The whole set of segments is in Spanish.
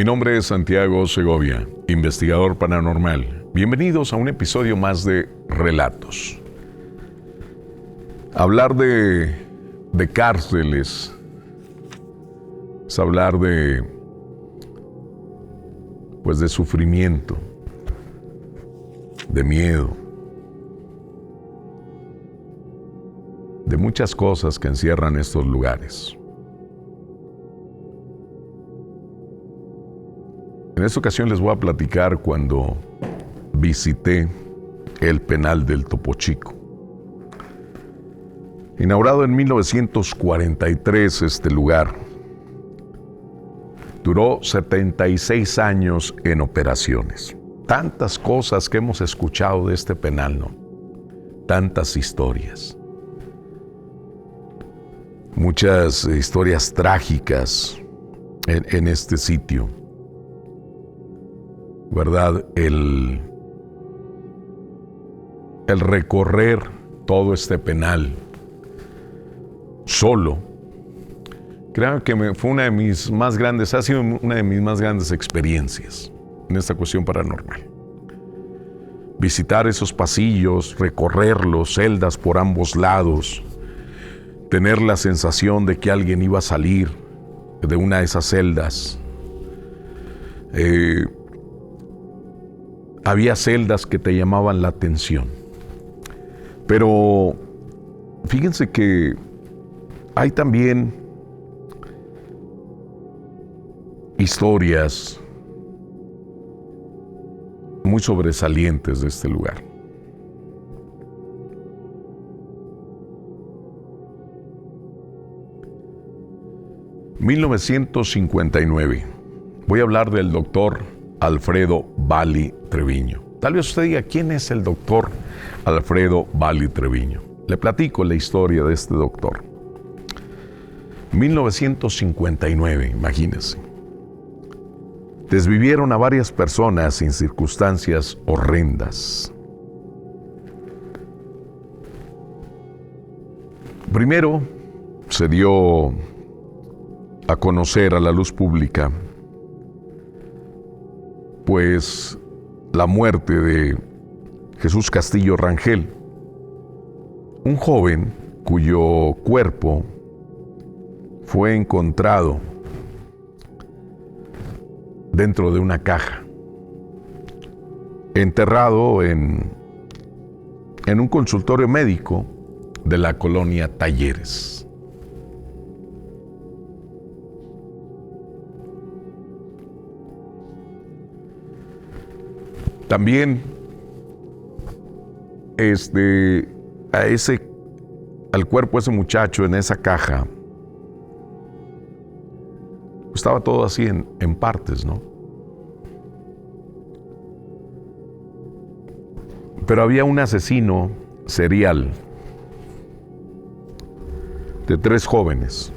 Mi nombre es Santiago Segovia, investigador paranormal. Bienvenidos a un episodio más de Relatos. Hablar de cárceles es hablar de sufrimiento, de miedo, de muchas cosas que encierran estos lugares. En esta ocasión les voy a platicar cuando visité el penal del Topo Chico. Inaugurado en 1943 este lugar, duró 76 años en operaciones. Tantas cosas que hemos escuchado de este penal, ¿no? Tantas historias. Muchas historias trágicas en este sitio. ¿Verdad? El recorrer todo este penal solo, creo que fue una de mis más grandes, ha sido una de mis más grandes experiencias en esta cuestión paranormal. Visitar esos pasillos, recorrerlos, celdas por ambos lados, tener la sensación de que alguien iba a salir de una de esas celdas. Había celdas que te llamaban la atención. Pero fíjense que hay también historias muy sobresalientes de este lugar. ...1959... voy a hablar del doctor Alfredo Valli Treviño. Tal vez usted diga, ¿quién es el doctor Alfredo Valli Treviño? Le platico la historia de este doctor. 1959, imagínense. Desvivieron a varias personas en circunstancias horrendas. Primero, se dio a conocer a la luz pública pues la muerte de Jesús Castillo Rangel, un joven cuyo cuerpo fue encontrado dentro de una caja, enterrado en un consultorio médico de la colonia Talleres. También al cuerpo de ese muchacho en esa caja estaba todo así en partes, ¿no? Pero había un asesino serial de 3 jóvenes.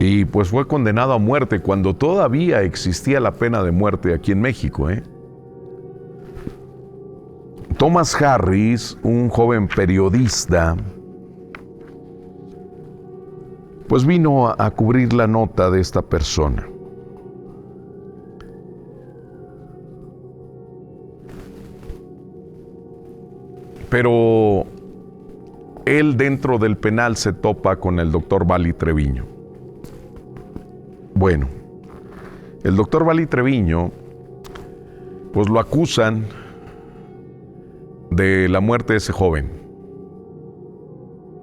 Y pues fue condenado a muerte cuando todavía existía la pena de muerte aquí en México, Thomas Harris, un joven periodista, pues vino a cubrir la nota de esta persona. Pero él dentro del penal se topa con el doctor Valli Treviño. Bueno, el doctor Valli Treviño, pues lo acusan de la muerte de ese joven,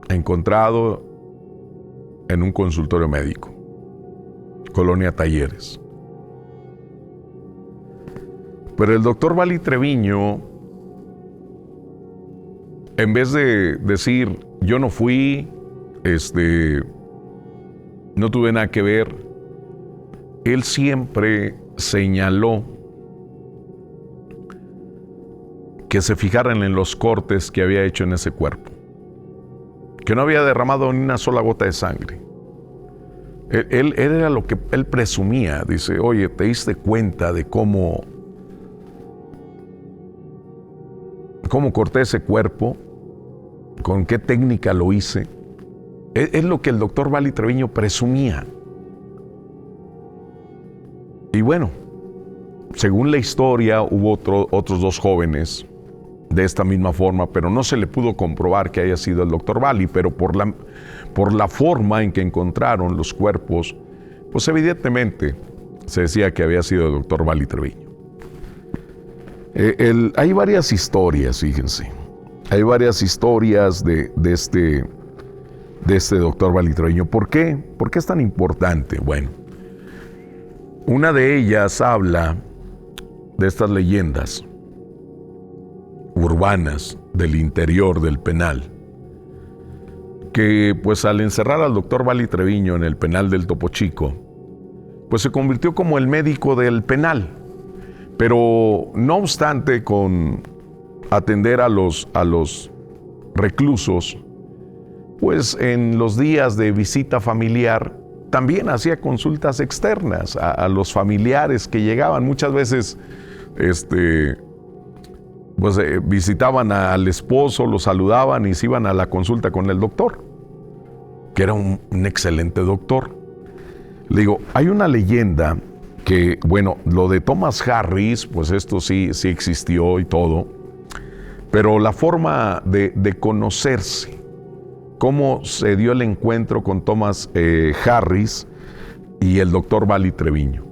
encontrado en un consultorio médico, colonia Talleres. Pero el doctor Valli Treviño, en vez de decir, yo no fui, no tuve nada que ver, él siempre señaló que se fijaran en los cortes que había hecho en ese cuerpo, que no había derramado ni una sola gota de sangre. Él era lo que él presumía. Dice, oye, ¿te diste cuenta de cómo corté ese cuerpo? ¿Con qué técnica lo hice? Es lo que el doctor Valli Treviño presumía. Y bueno, según la historia, hubo otros 2 jóvenes de esta misma forma, pero no se le pudo comprobar que haya sido el doctor Valli, pero por la forma en que encontraron los cuerpos, pues evidentemente se decía que había sido el doctor Valli Treviño. Hay varias historias, fíjense. Hay varias historias de este doctor Valli Treviño. ¿Por qué? ¿Por qué es tan importante? Bueno, una de ellas habla de estas leyendas urbanas del interior del penal, que pues al encerrar al doctor Valli Treviño en el penal del Topo Chico, pues se convirtió como el médico del penal. Pero no obstante, con atender a los reclusos, pues en los días de visita familiar también hacía consultas externas a los familiares que llegaban. Muchas veces visitaban al esposo, lo saludaban y se iban a la consulta con el doctor, que era un excelente doctor. Le digo, hay una leyenda que, bueno, lo de Thomas Harris, pues esto sí existió y todo, pero la forma de conocerse, cómo se dio el encuentro con Thomas Harris y el doctor Valli Treviño.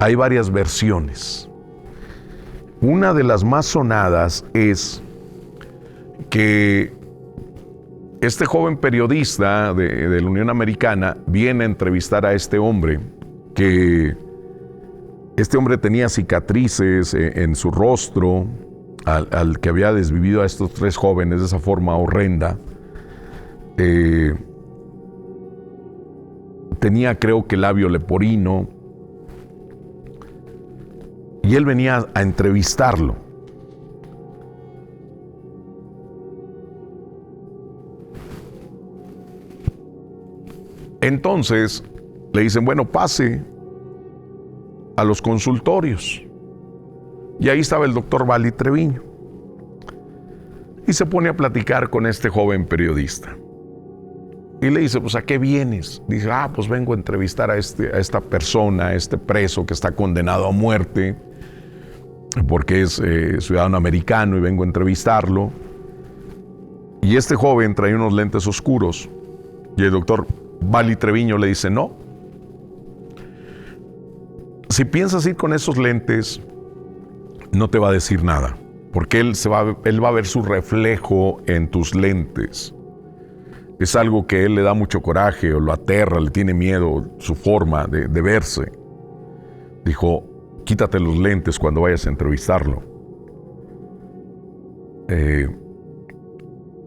Hay varias versiones. Una de las más sonadas es que este joven periodista de la Unión Americana viene a entrevistar a este hombre, que este hombre tenía cicatrices en su rostro, al que había desvivido a estos 3 jóvenes de esa forma horrenda. Tenía, creo que, labio leporino, y él venía a entrevistarlo. Entonces le dicen, bueno, pase a los consultorios. Y ahí estaba el doctor Valli Treviño. Y se pone a platicar con este joven periodista. Y le dice, pues, ¿a qué vienes? Dice, pues vengo a entrevistar a esta persona, a este preso que está condenado a muerte, porque es ciudadano americano, y vengo a entrevistarlo. Y este joven trae unos lentes oscuros. Y el doctor Valli Treviño le dice, no. Si piensas ir con esos lentes, no te va a decir nada, porque él va a ver su reflejo en tus lentes. Es algo que a él le da mucho coraje, o lo aterra, le tiene miedo, su forma de verse. Dijo, quítate los lentes cuando vayas a entrevistarlo.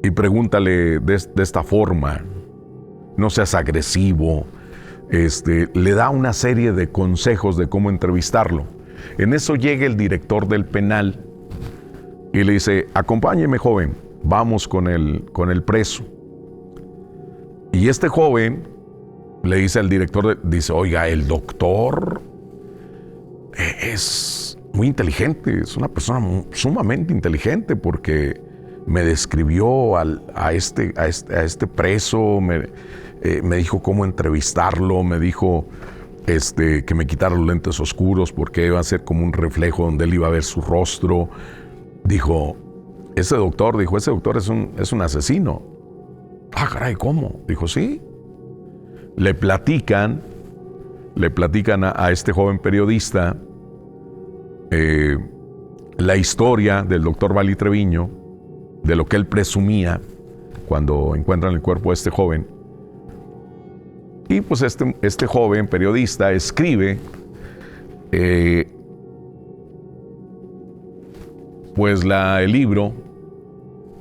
Y pregúntale de esta forma, no seas agresivo. Le da una serie de consejos de cómo entrevistarlo. En eso llega el director del penal y le dice, acompáñeme, joven, vamos con el preso. Y este joven le dice al director, dice, oiga, el doctor es muy inteligente, es una persona sumamente inteligente, porque me describió a este preso, me dijo cómo entrevistarlo, me dijo que me quitara los lentes oscuros porque iba a ser como un reflejo donde él iba a ver su rostro. Dijo, ese doctor es un asesino. Ah, caray, ¿cómo? Dijo, sí. Le platican a este joven periodista la historia del doctor Valli Treviño, de lo que él presumía cuando encuentran el cuerpo de este joven. Y pues este joven periodista escribe pues el libro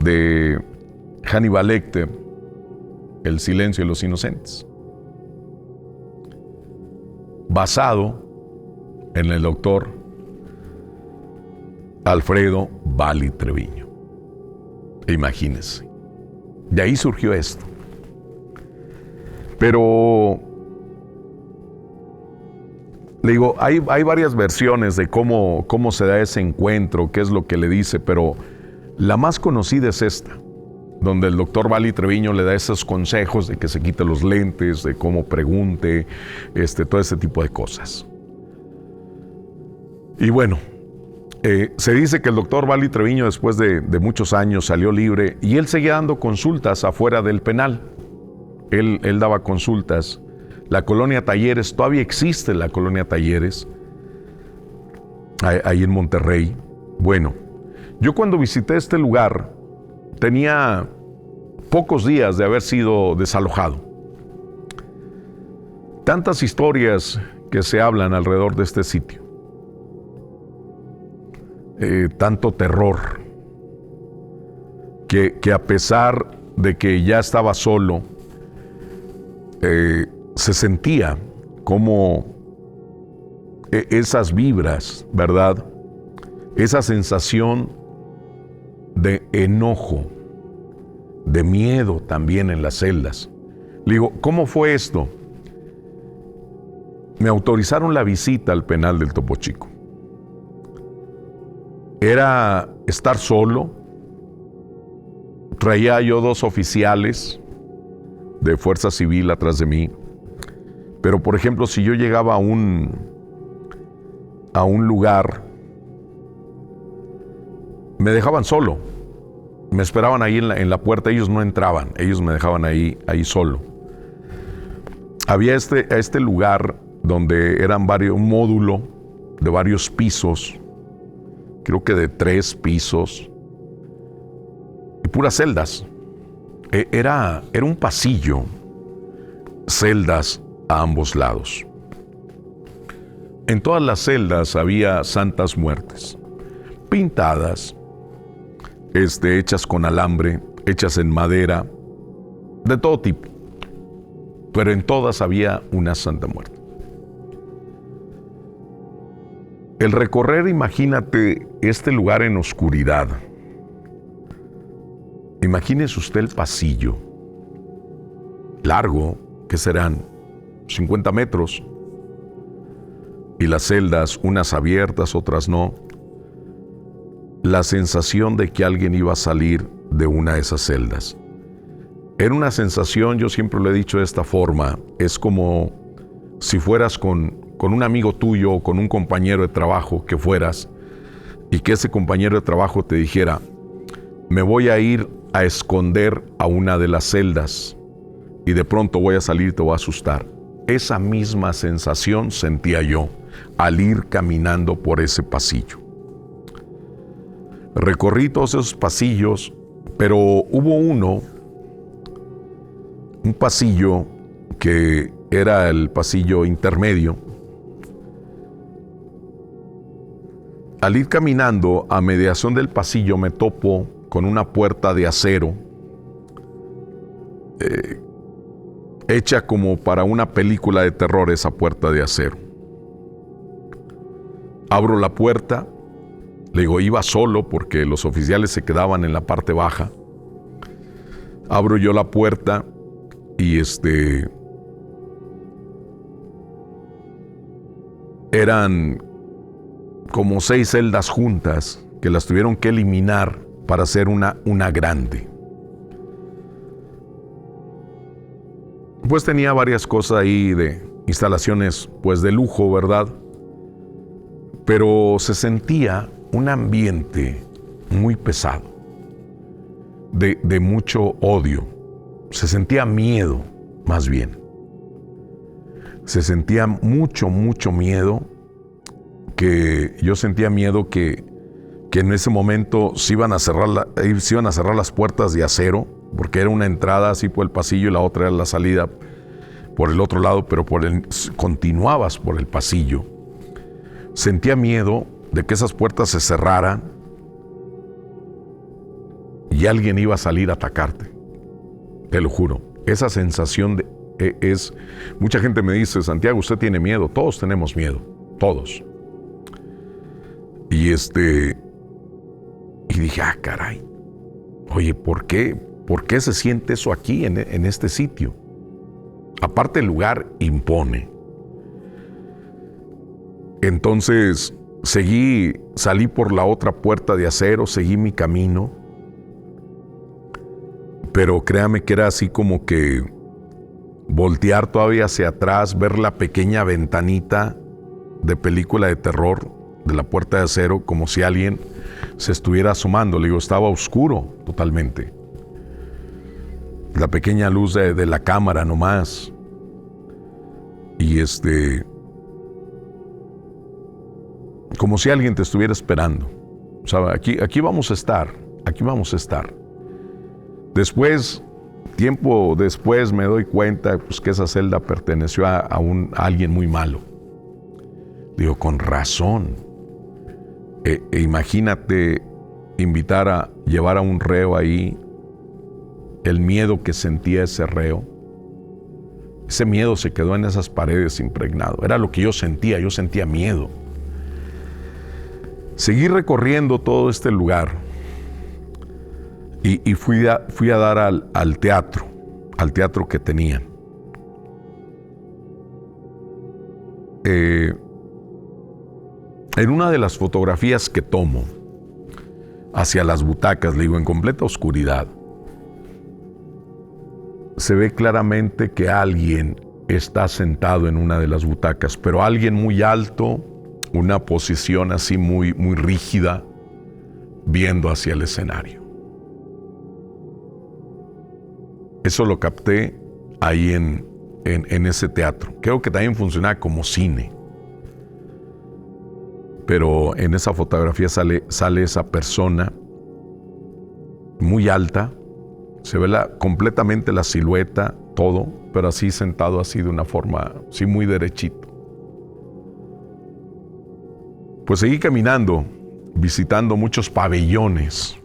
de Hannibal Lecter, El silencio de los inocentes, basado en el doctor Alfredo Valli Treviño. Imagínense, de ahí surgió esto. Pero le digo, hay varias versiones de cómo se da ese encuentro, qué es lo que le dice, pero la más conocida es esta, donde el doctor Valli Treviño le da esos consejos de que se quite los lentes, de cómo pregunte, todo ese tipo de cosas. Y bueno, se dice que el doctor Valli Treviño, después de muchos años, salió libre y él seguía dando consultas afuera del penal. Él daba consultas. La colonia Talleres, todavía existe la colonia Talleres, ahí en Monterrey. Bueno, yo cuando visité este lugar tenía pocos días de haber sido desalojado. Tantas historias que se hablan alrededor de este sitio. Tanto terror, que a pesar de que ya estaba solo, se sentía como esas vibras, ¿verdad? Esa sensación de enojo, de miedo también en las celdas. Le digo, ¿cómo fue esto? Me autorizaron la visita al penal del Topo Chico. Era estar solo. Traía yo 2 oficiales de Fuerza Civil atrás de mí. Pero, por ejemplo, si yo llegaba a un lugar, me dejaban solo. Me esperaban ahí en la puerta. Ellos no entraban. Ellos me dejaban ahí solo. Había este lugar donde eran un módulo de varios pisos. Creo que de 3 pisos. Y puras celdas. Era un pasillo. Celdas a ambos lados. En todas las celdas había santas muertes. Pintadas. Hechas con alambre. Hechas en madera. De todo tipo. Pero en todas había una santa muerte. El recorrer, imagínate, este lugar en oscuridad. Imagínese usted el pasillo. Largo, ¿qué serán? 50 metros. Y las celdas, unas abiertas, otras no. La sensación de que alguien iba a salir de una de esas celdas. Era una sensación, yo siempre lo he dicho de esta forma, es como si fueras con un amigo tuyo o con un compañero de trabajo que fueras y que ese compañero de trabajo te dijera, me voy a ir a esconder a una de las celdas y de pronto voy a salir y te voy a asustar. Esa misma sensación sentía yo al ir caminando por ese pasillo. Recorrí todos esos pasillos, pero hubo un pasillo que era el pasillo intermedio. Al ir caminando a mediación del pasillo me topo con una puerta de acero hecha como para una película de terror, esa puerta de acero. Abro la puerta, le digo, iba solo porque los oficiales se quedaban en la parte baja. Abro yo la puerta y eran como 6 celdas juntas que las tuvieron que eliminar para hacer una grande. Pues tenía varias cosas ahí de instalaciones pues de lujo, ¿verdad? Pero se sentía un ambiente muy pesado, de mucho odio. Se sentía miedo, más bien. Se sentía mucho miedo, que yo sentía miedo que en ese momento se iban a cerrar las puertas de acero, porque era una entrada así por el pasillo y la otra era la salida por el otro lado, pero continuabas por el pasillo. Sentía miedo de que esas puertas se cerraran y alguien iba a salir a atacarte. Te lo juro. Esa sensación mucha gente me dice, Santiago, usted tiene miedo. Todos tenemos miedo. Todos. Y dije, caray. Oye, ¿por qué? ¿Por qué se siente eso aquí en este sitio? Aparte, el lugar impone. Entonces salí por la otra puerta de acero, seguí mi camino, pero créame que era así como que voltear todavía hacia atrás, ver la pequeña ventanita de película de terror de la puerta de acero, como si alguien se estuviera asomando. Le digo, estaba oscuro totalmente. La pequeña luz de la cámara nomás. Y como si alguien te estuviera esperando. O sea, aquí vamos a estar, aquí vamos a estar. Después, tiempo después me doy cuenta pues, que esa celda perteneció a alguien muy malo. Digo, con razón. Imagínate llevar a un reo ahí, el miedo que sentía ese reo. Ese miedo se quedó en esas paredes impregnado. Era lo que yo sentía miedo. Seguí recorriendo todo este lugar y fui a dar al teatro que tenían. En una de las fotografías que tomo hacia las butacas, le digo, en completa oscuridad, se ve claramente que alguien está sentado en una de las butacas, pero alguien muy alto, una posición así muy, muy rígida, viendo hacia el escenario. Eso lo capté ahí en ese teatro. Creo que también funcionaba como cine. Pero en esa fotografía sale esa persona muy alta. Se ve completamente la silueta, todo, pero así sentado así de una forma, sí muy derechito. Pues seguí caminando, visitando muchos pabellones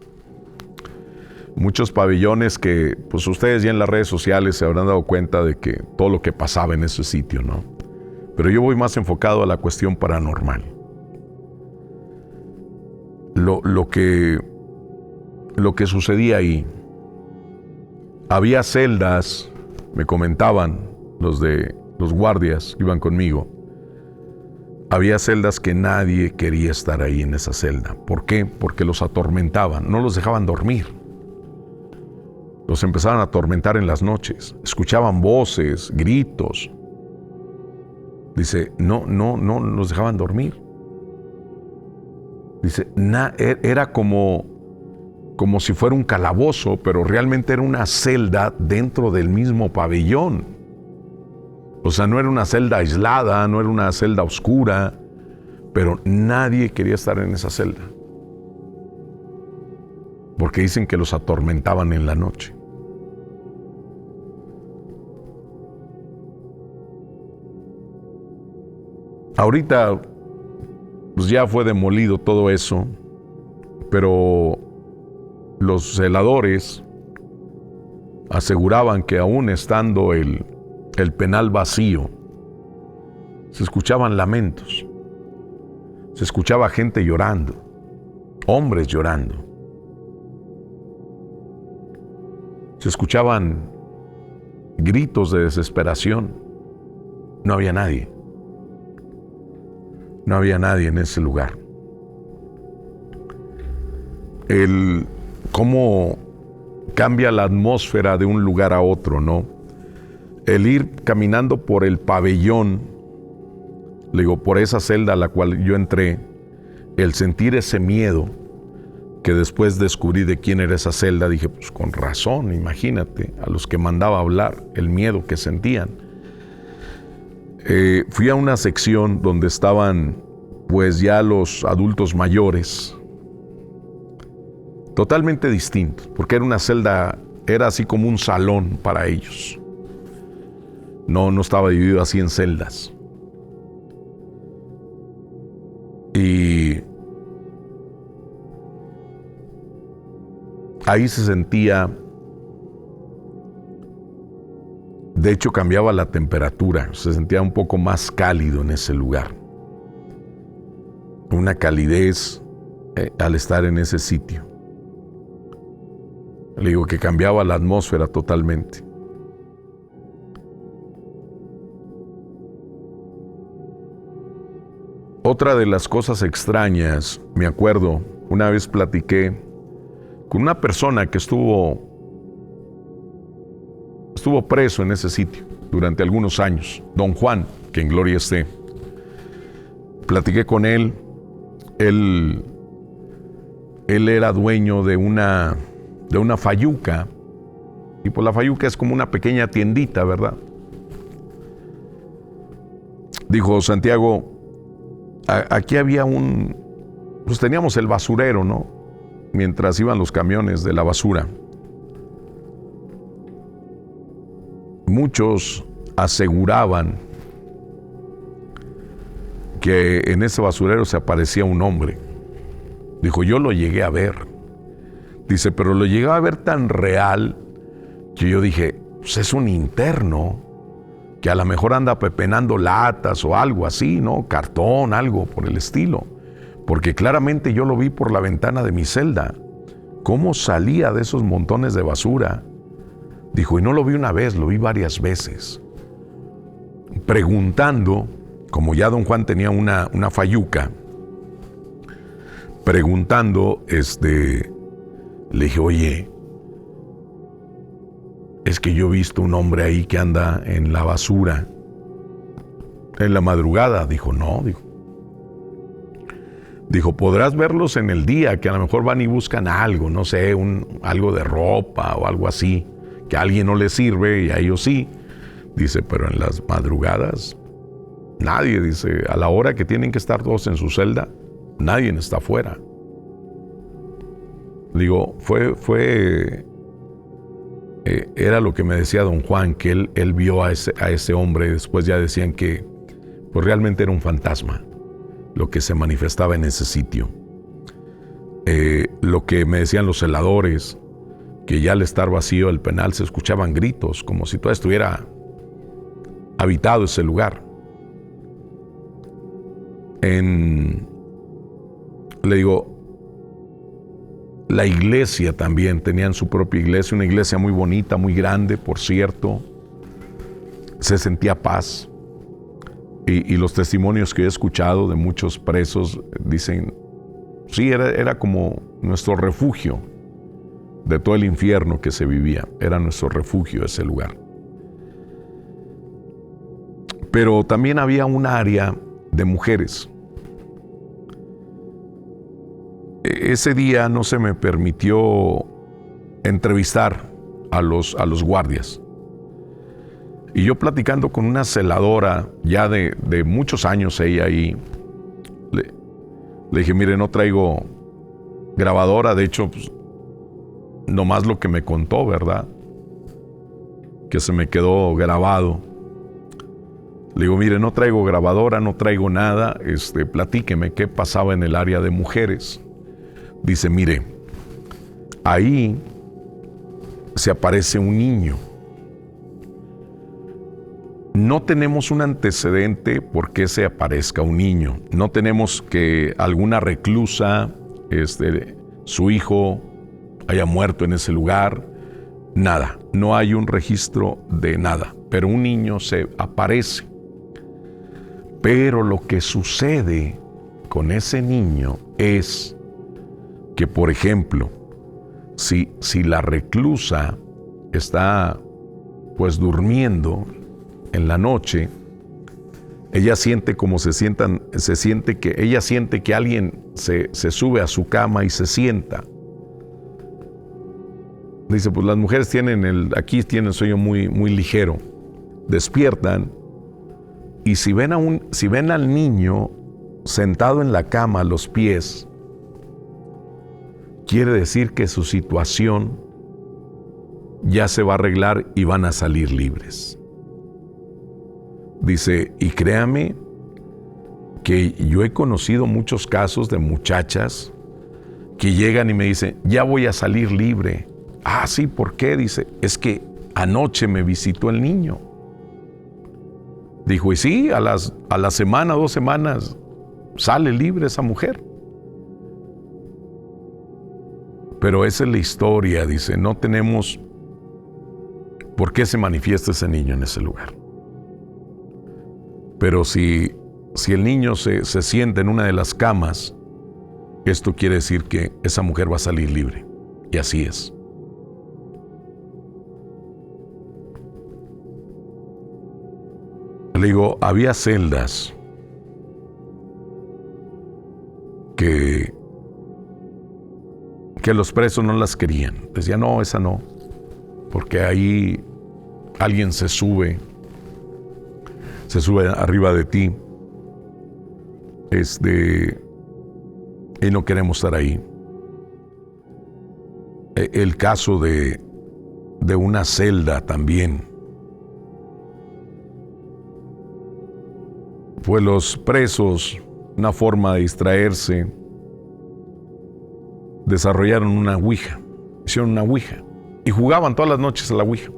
que pues ustedes ya en las redes sociales se habrán dado cuenta de que todo lo que pasaba en ese sitio, ¿no? Pero yo voy más enfocado a la cuestión paranormal. Lo que sucedía ahí, había celdas, me comentaban los guardias que iban conmigo, había celdas que nadie quería estar ahí en esa celda. ¿Por qué? Porque los atormentaban, no los dejaban dormir. Los empezaban a atormentar en las noches, escuchaban voces, gritos. Dice, no los dejaban dormir. Dice, era como si fuera un calabozo, pero realmente era una celda dentro del mismo pabellón. O sea, no era una celda aislada, no era una celda oscura, pero nadie quería estar en esa celda. Porque dicen que los atormentaban en la noche. Ahorita, pues ya fue demolido todo eso, pero los celadores aseguraban que aún estando el penal vacío, se escuchaban lamentos, se escuchaba gente llorando, hombres llorando, se escuchaban gritos de desesperación. No había nadie. No había nadie en ese lugar. Cómo cambia la atmósfera de un lugar a otro, ¿no? El ir caminando por el pabellón, le digo, por esa celda a la cual yo entré, el sentir ese miedo, que después descubrí de quién era esa celda, dije, pues con razón, imagínate, a los que mandaba hablar, el miedo que sentían. Fui a una sección donde estaban pues ya los adultos mayores, totalmente distintos, porque era una celda, era así como un salón para ellos. No estaba dividido así en celdas. Y ahí se sentía, de hecho cambiaba la temperatura, se sentía un poco más cálido en ese lugar. Una calidez al estar en ese sitio. Le digo que cambiaba la atmósfera totalmente. Otra de las cosas extrañas, me acuerdo, una vez platiqué con una persona que estuvo preso en ese sitio durante algunos años, don Juan, que en gloria esté. Platiqué con él Él era dueño de una fayuca, y pues la fayuca es como una pequeña tiendita, ¿verdad? Dijo Santiago, aquí había pues teníamos el basurero, ¿no? Mientras iban los camiones de la basura. Muchos aseguraban que en ese basurero se aparecía un hombre. Dijo, yo lo llegué a ver. Dice, pero lo llegué a ver tan real que yo dije, pues es un interno que a lo mejor anda pepenando latas o algo así, ¿no? Cartón, algo por el estilo. Porque claramente yo lo vi por la ventana de mi celda. Cómo salía de esos montones de basura. Dijo, y no lo vi una vez, lo vi varias veces. Preguntando, como ya don Juan tenía una fayuca, preguntando, le dije, oye, es que yo he visto un hombre ahí que anda en la basura en la madrugada. Dijo, no, dijo, podrás verlos en el día, que a lo mejor van y buscan algo, no sé, algo de ropa o algo así, que a alguien no les sirve y a ellos sí. Dice, pero en las madrugadas, nadie, dice, a la hora que tienen que estar todos en su celda, nadie está afuera. Digo, era lo que me decía don Juan, que él vio a ese hombre, y después ya decían que pues realmente era un fantasma lo que se manifestaba en ese sitio. Lo que me decían los celadores, que ya al estar vacío el penal se escuchaban gritos, como si todo estuviera habitado ese lugar. Le digo, la iglesia también, tenían su propia iglesia, una iglesia muy bonita, muy grande, por cierto. Se sentía paz. Y los testimonios que he escuchado de muchos presos dicen, sí, era como nuestro refugio de todo el infierno que se vivía. Era nuestro refugio ese lugar. Pero también había un área de mujeres. Ese día no se me permitió entrevistar a los guardias. Y yo platicando con una celadora ya de muchos años, ella ahí, le dije, mire, no traigo grabadora, de hecho, pues, nomás lo que me contó, ¿verdad? Que se me quedó grabado. Le digo, mire, no traigo grabadora, no traigo nada, platíqueme qué pasaba en el área de mujeres. Dice, mire, ahí se aparece un niño. No tenemos un antecedente por qué se aparezca un niño. No tenemos que alguna reclusa, su hijo haya muerto en ese lugar. Nada, no hay un registro de nada. Pero un niño se aparece. Pero lo que sucede con ese niño es que, por ejemplo, si la reclusa está pues durmiendo en la noche, ella siente como ella siente que alguien se sube a su cama y se sienta. Dice, pues las mujeres aquí tienen sueño muy, muy ligero. Despiertan y si ven al niño sentado en la cama a los pies, quiere decir que su situación ya se va a arreglar y van a salir libres. Dice, y créame que yo he conocido muchos casos de muchachas que llegan y me dicen, ya voy a salir libre. Ah, sí, ¿por qué? Dice, es que anoche me visitó el niño. Dijo, y sí, a la semana, 2 semanas, sale libre esa mujer. Pero esa es la historia, dice, no tenemos por qué se manifiesta ese niño en ese lugar. Pero si el niño se sienta en una de las camas, esto quiere decir que esa mujer va a salir libre. Y así es. Le digo, había celdas que los presos no las querían. Decía, no, esa no, porque ahí alguien se sube arriba de ti, y no queremos estar ahí. El caso de una celda también. Pues los presos, una forma de distraerse, desarrollaron una ouija, hicieron una ouija y jugaban todas las noches a la ouija.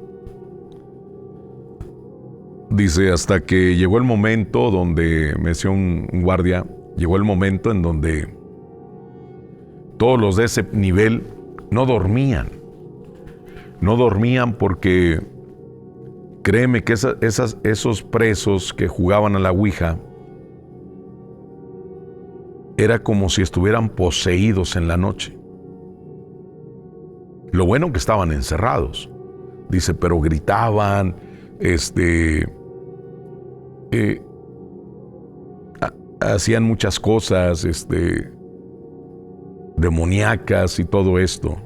Dice, hasta que llegó el momento donde, me decía un guardia, llegó el momento en donde todos los de ese nivel no dormían porque créeme que esos presos que jugaban a la ouija era como si estuvieran poseídos en la noche. Lo bueno que estaban encerrados, dice, pero gritaban, hacían muchas cosas, demoníacas y todo esto.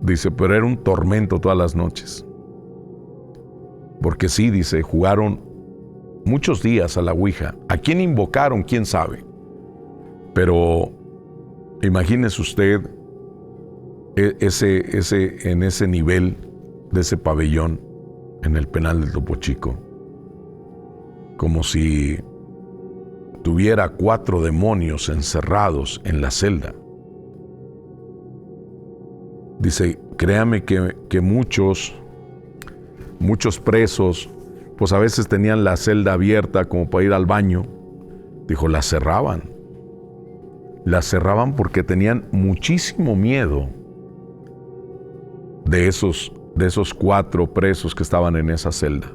Dice, pero era un tormento todas las noches. Porque sí, dice, jugaron muchos días a la ouija. ¿A quién invocaron? ¿Quién sabe? Pero imagínese usted en ese nivel de ese pabellón en el penal del Topo Chico, como si tuviera 4 demonios encerrados en la celda. Dice, créame que muchos presos, pues a veces tenían la celda abierta como para ir al baño. Dijo, la cerraban porque tenían muchísimo miedo de esos 4 presos que estaban en esa celda.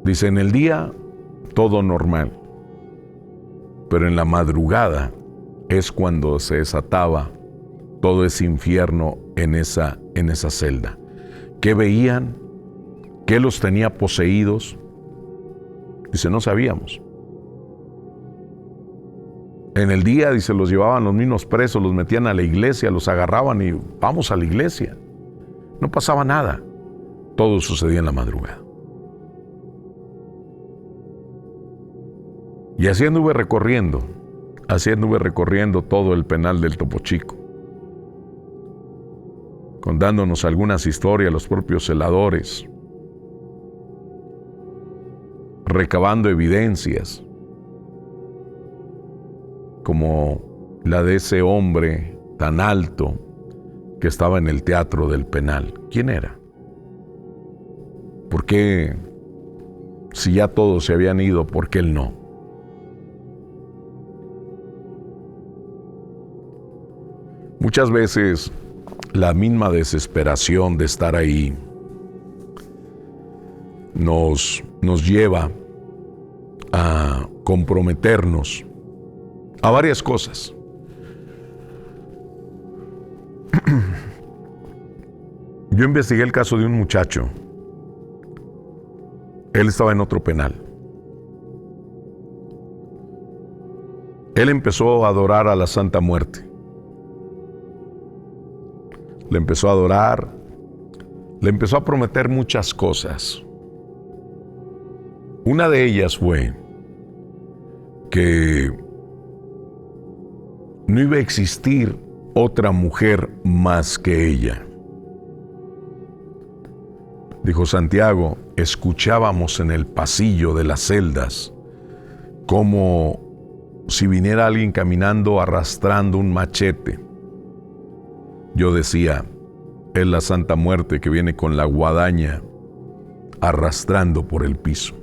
Dice, en el día todo normal, pero en la madrugada es cuando se desataba todo ese infierno en esa celda. ¿Qué veían? ¿Qué los tenía poseídos? Dice, no sabíamos. En el día, dice, los llevaban los mismos presos, los metían a la iglesia, los agarraban y vamos a la iglesia. No pasaba nada. Todo sucedía en la madrugada. Y así anduve recorriendo todo el penal del Topo Chico, contándonos algunas historias, los propios celadores, recabando evidencias, como la de ese hombre tan alto que estaba en el teatro del penal. ¿Quién era? ¿Por qué, si ya todos se habían ido, por qué él no? Muchas veces la misma desesperación de estar ahí nos lleva a comprometernos a varias cosas. Yo investigué el caso de un muchacho. Él estaba en otro penal. Él empezó a adorar a la Santa Muerte. Le empezó a adorar, le empezó a prometer muchas cosas. Una de ellas fue que no iba a existir otra mujer más que ella. Dijo, Santiago, escuchábamos en el pasillo de las celdas como si viniera alguien caminando arrastrando un machete. Yo decía, es la Santa Muerte que viene con la guadaña arrastrando por el piso.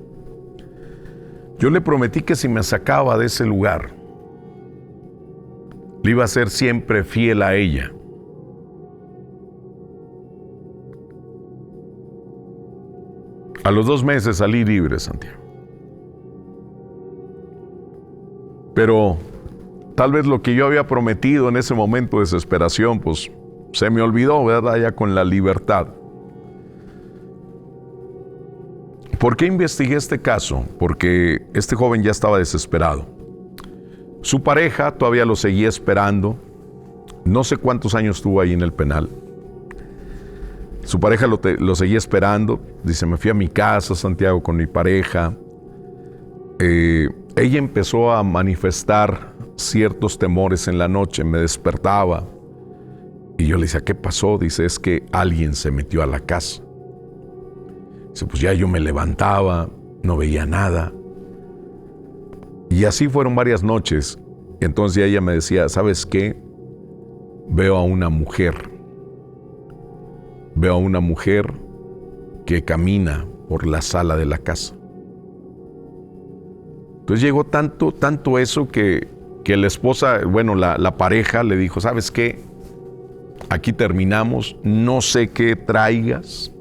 Yo le prometí que si me sacaba de ese lugar, le iba a ser siempre fiel a ella. A los 2 meses salí libre, Santiago. Pero tal vez lo que yo había prometido en ese momento de desesperación, pues se me olvidó, ¿verdad? Ya con la libertad. ¿Por qué investigué este caso? Porque este joven ya estaba desesperado. Su pareja todavía lo seguía esperando. No sé cuántos años estuvo ahí en el penal. Su pareja lo seguía esperando. Dice, me fui a mi casa, Santiago, con mi pareja. Ella empezó a manifestar ciertos temores en la noche, me despertaba. Y yo le decía, ¿qué pasó? Dice, es que alguien se metió a la casa. Dice, pues ya yo me levantaba, no veía nada. Y así fueron varias noches. Entonces ella me decía, ¿sabes qué? Veo a una mujer que camina por la sala de la casa. Entonces llegó tanto eso que la esposa, la pareja le dijo, ¿sabes qué? Aquí terminamos, no sé qué traigas,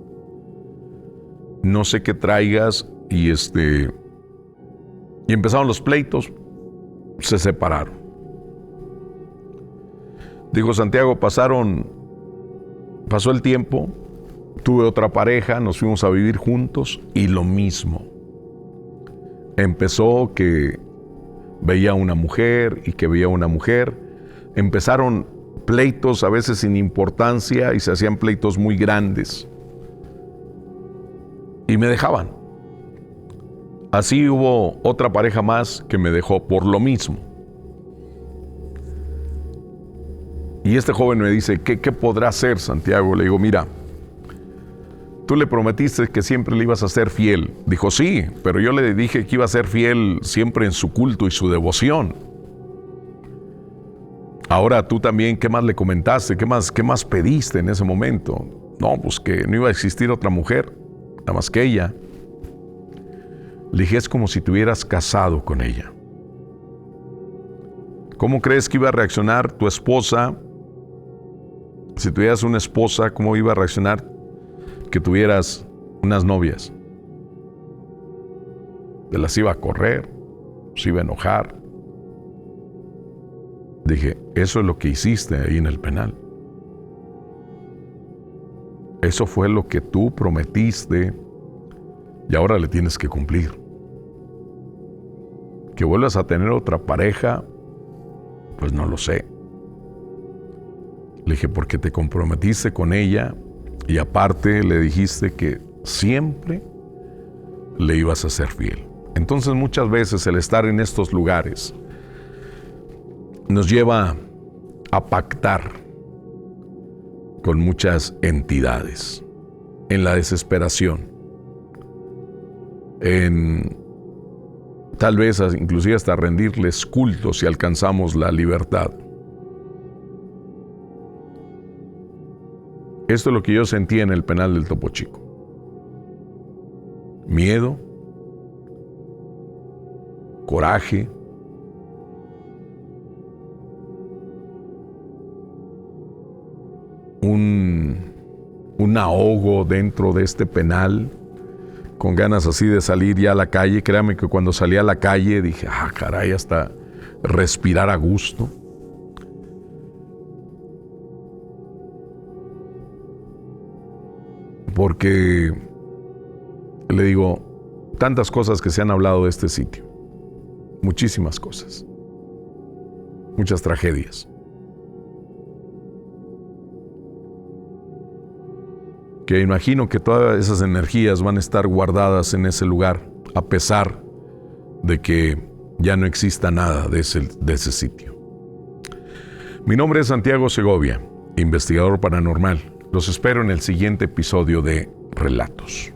y empezaron los pleitos, se separaron. Dijo Santiago, pasó el tiempo, tuve otra pareja, nos fuimos a vivir juntos y lo mismo. Empezó que veía una mujer y que veía una mujer. Empezaron pleitos a veces sin importancia y se hacían pleitos muy grandes. Y me dejaban. Así hubo otra pareja más que me dejó por lo mismo. Y este joven me dice, ¿qué podrá hacer, Santiago? Le digo, mira, tú le prometiste que siempre le ibas a ser fiel. Dijo, sí, pero yo le dije que iba a ser fiel siempre en su culto y su devoción. Ahora tú también, ¿qué más le comentaste? ¿Qué más pediste en ese momento? No, pues que no iba a existir otra mujer, nada más que ella. Le dije, es como si te hubieras casado con ella. ¿Cómo crees que iba a reaccionar tu esposa? Si tuvieras una esposa, ¿cómo iba a reaccionar que tuvieras unas novias? ¿Te las iba a correr? ¿Se iba a enojar? Dije, eso es lo que hiciste ahí en el penal. Eso fue lo que tú prometiste y ahora le tienes que cumplir. Que vuelvas a tener otra pareja, pues no lo sé. Le dije, porque te comprometiste con ella y aparte le dijiste que siempre le ibas a ser fiel. Entonces muchas veces el estar en estos lugares nos lleva a pactar con muchas entidades, en la desesperación, en tal vez inclusive hasta rendirles culto si alcanzamos la libertad. Esto es lo que yo sentí en el penal del Topo Chico. Miedo, coraje, un ahogo dentro de este penal, con ganas así de salir ya a la calle. Créame que cuando salí a la calle dije, caray, hasta respirar a gusto. Porque, le digo, tantas cosas que se han hablado de este sitio. Muchísimas cosas. Muchas tragedias. Que imagino que todas esas energías van a estar guardadas en ese lugar, a pesar de que ya no exista nada de ese sitio. Mi nombre es Santiago Segovia, investigador paranormal. Los espero en el siguiente episodio de Relatos.